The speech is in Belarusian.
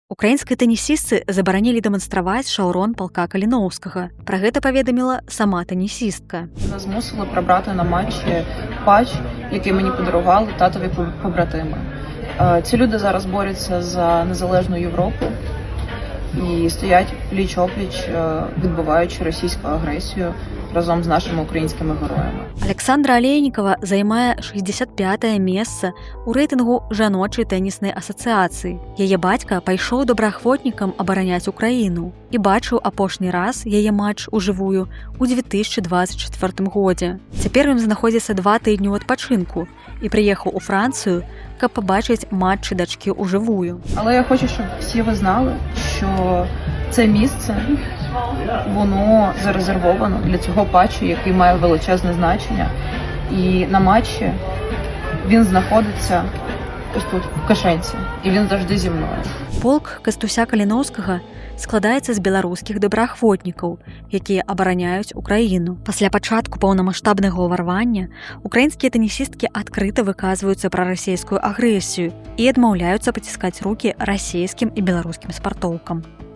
Украінскай тэнісістцы забаранілі дэманстраваць шаўрон палка Каліноўскага. Пра гэта паведаміла сама тэнісістка. Нас змусили прибрати на матчі патч, який мені подарували татові побратими. Ці люди зараз борються за незалежну Європу і стоять пліч-опліч, відбиваючи російську агресію разом з нашими українськими героями. Александра Алейнікава займае 65-е месца ў рэйтынгу жаночай тэніснай асацыяцыі. Яе бацька пайшоў добраахвотнікам абараняць Украіну і бачыў апошні раз яе матч ужывую ў 2024 годзе. Цяпер ён знаходзіцца 2 тыдні ў адпачынку і прыехаў у Францыю, каб побачити матчі дочки уживую. Але я хочу, щоб всі ви знали, що це місце, воно зарезервовано для цього патчу, який має величезне значення. І на матчі він знаходиться ось тут, в кишенці, і він завжди зі мною. Полк Кастуся Каліноўскага складаецца з беларускіх добраахвотнікаў, якія абараняюць Украіну. Пасля пачатку паўнамаштабнага ўварвання украінскія тэнісісткі адкрыта выказваюцца пра расійскую агрэсію і адмаўляюцца паціскаць рукі расійскім і беларускім спартоўкам.